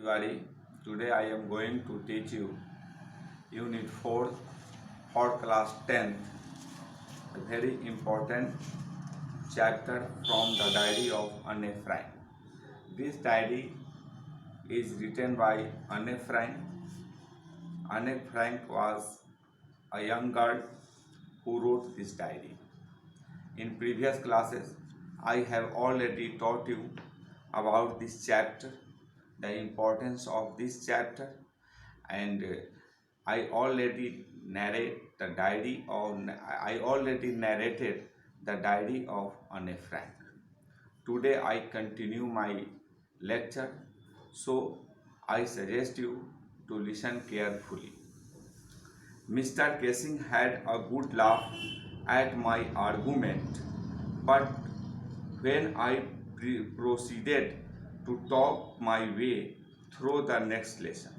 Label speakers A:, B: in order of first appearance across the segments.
A: Tiwari. Today I am going to teach you Unit 4 for class 10th, a very important chapter from the diary of Anne Frank. This diary is written by Anne Frank. Anne Frank was a young girl who wrote this diary. In previous classes, I have already taught you about this chapter, the importance of this chapter, and I already narrated the diary of Anne Frank. Today I continue my lecture, so I suggest you to listen carefully. Mr. Casing had a good laugh at my argument, but when I proceeded to talk my way through the next lesson,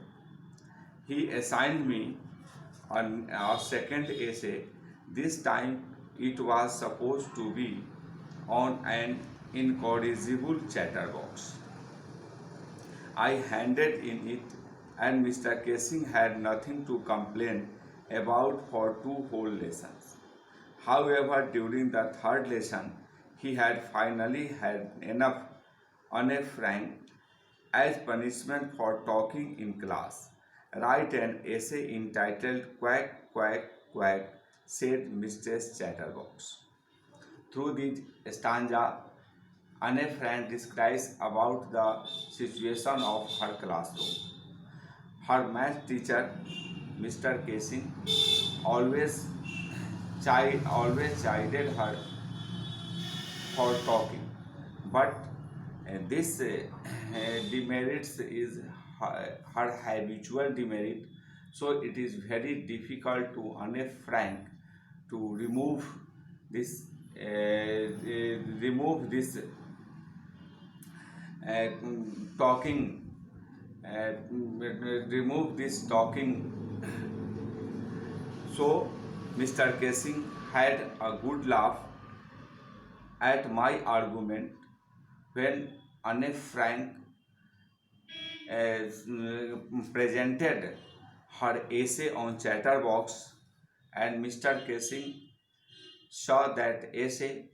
A: he assigned me a second essay. This time it was supposed to be on an incorrigible chatterbox. I handed in it, and Mr. Casing had nothing to complain about for 2 whole lessons. However, during the third lesson, he had finally had enough Anne Frank. As punishment for talking in class, write an essay entitled "Quack, Quack, Quack," said Mistress Chatterbox. Through this stanza, Anne Frank describes about the situation of her classroom. Her math teacher, Mr. Casing, always always chided her for talking, but this demerits is her habitual demerit, so it is very difficult to Anne Frank to this remove this talking remove this talking. So Mr. Casing had a good laugh at my argument when Anne Frank presented her essay on Chatterbox, and Mr. Casing saw that essay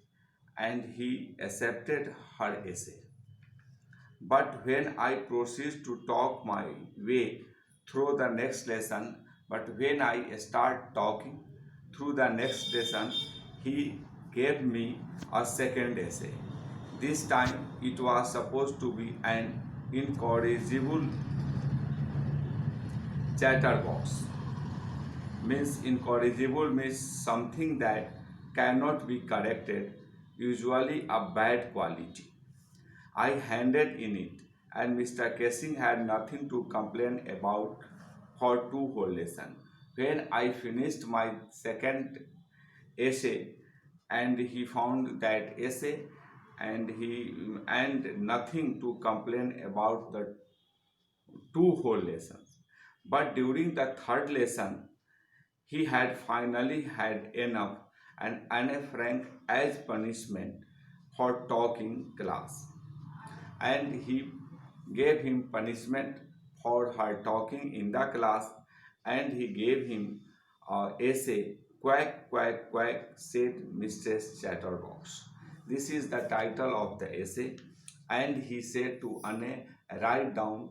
A: and he accepted her essay. But when I proceed to talk my way through the next lesson, but when I start talking through the next lesson, he gave me a second essay. This time it was supposed to be an incorrigible chatterbox. Means incorrigible means something that cannot be corrected, usually a bad quality. I handed in it, and Mr. Casing had nothing to complain about for 2 whole lessons. When I finished my second essay, and he found that essay, and nothing to complain about the 2 whole lessons. But during the third lesson, he had finally had enough, and Anne Frank as punishment for talking class, and he gave him punishment for her talking in the class, and he gave him essay "Quack, Quack, Quack," said Mistress Chatterbox. This is the title of the essay, and he said to Anne, write down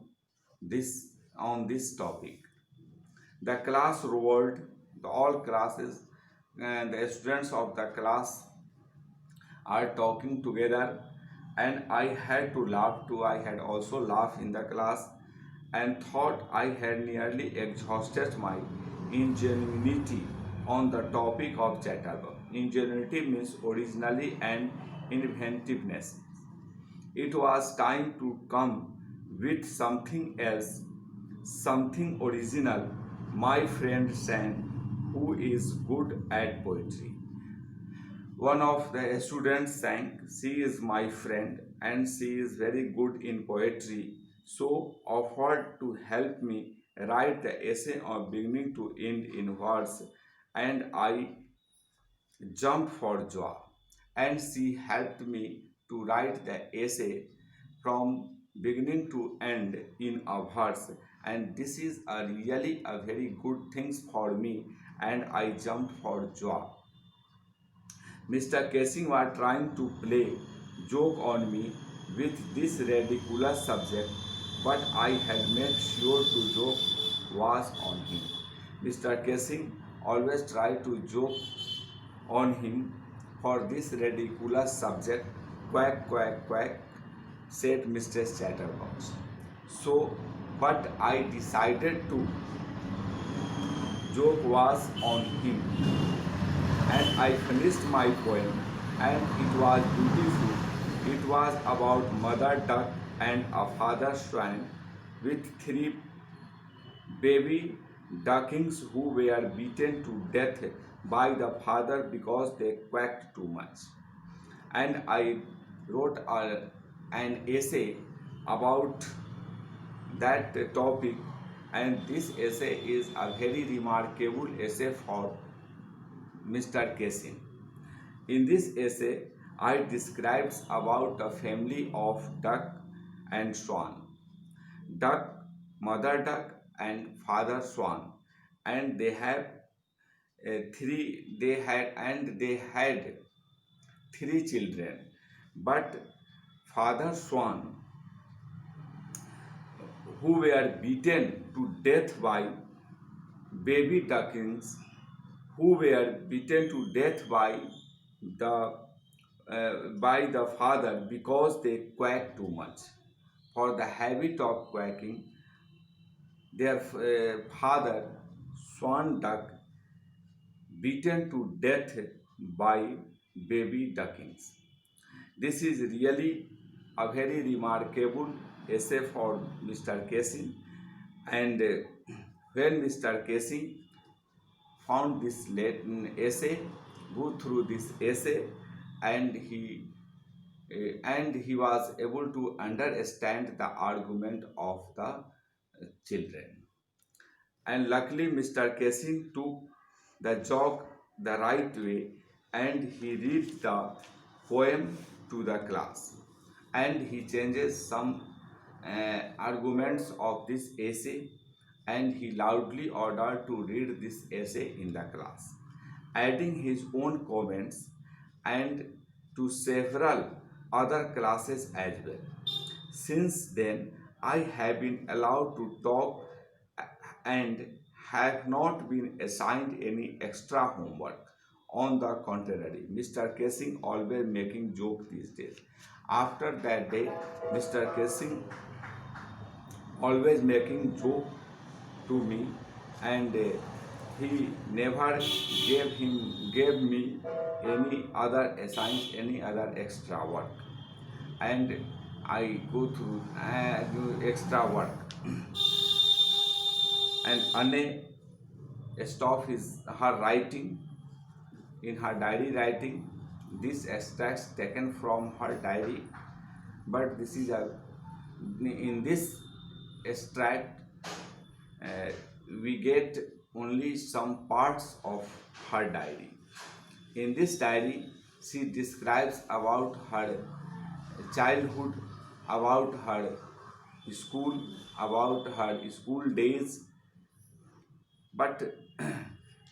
A: this on this topic. The class roared, all classes and the students of the class are talking together, and I had to laugh too. I had also laughed in the class and thought I had nearly exhausted my ingenuity on the topic of chatterbox. Ingenuity means originally and inventiveness. It was time to come with something else, something original. My friend sang, who is good at poetry. One of the students sang, she is my friend and she is very good in poetry, so offered to help me write the essay of beginning to end in verse, and I jumped for joy. And she helped me to write the essay from beginning to end in a verse, and this is a really a very good things for me, and I jumped for joy. Mr. Casing was trying to play joke on me with this ridiculous subject, but I had made sure to joke was on him. Mr. Casing always tried to joke on him for this ridiculous subject. Quack, quack, quack, said Mr. Chatterbox. So, but I decided to joke was on him, and I finished my poem, and it was beautiful. It was about mother duck and a father swan with three baby ducklings who were beaten to death by the father because they quacked too much. And I wrote an essay about that topic, and this essay is a very remarkable essay for Mr. Casing. In this essay, I describes about a family of duck and swan. Duck, mother duck, and father swan, and they have three. They had three children, but father swan, who were beaten to death by baby ducklings, who were beaten to death the by the father because they quacked too much. For the habit of quacking, their father, swan duck, beaten to death by baby ducklings. This is really a very remarkable essay for Mr. Casing, and when Mr. Casing found this essay, go through this essay, and he was able to understand the argument of the children. And luckily, Mr. Casing took the joke the right way, and he read the poem to the class, and he changes some arguments of this essay, and he loudly ordered to read this essay in the class, adding his own comments and to several other classes as well. Since then, I have been allowed to talk and have not been assigned any extra homework. On the contrary, Mr. Casing always making joke these days. After that day, Mr. Casing always making joke to me, and he never gave me any other any other extra work, and I go through do extra work. And Anne stopped her writing in her diary writing. This extracts taken from her diary, but this is a in this extract uh, we get only some parts of her diary. In this diary, she describes about her childhood, about her school, about her school days, but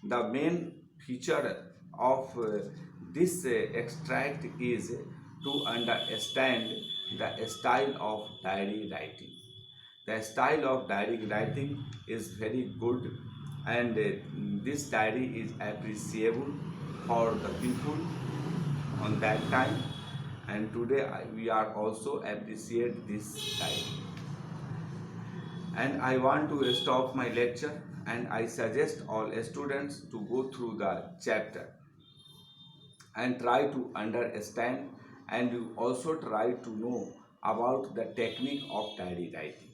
A: the main feature of this extract is to understand the style of diary writing. The style of diary writing is very good, and this diary is appreciable for the people on that time, and today we are also appreciate this diary. And I want to stop my lecture, and I suggest all students to go through the chapter and try to understand, and you also try to know about the technique of diary writing.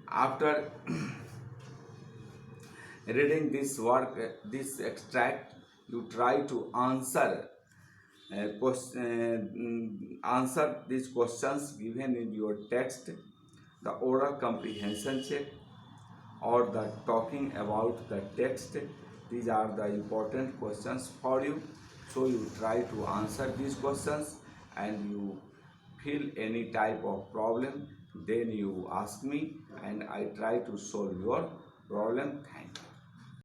A: After reading this work, this extract, you try to answer answer these questions given in your text, the oral comprehension check, or the talking about the text. These are the important questions for you. So you try to answer these questions, and you feel any type of problem, then you ask me and I try to solve your problem. Thank you.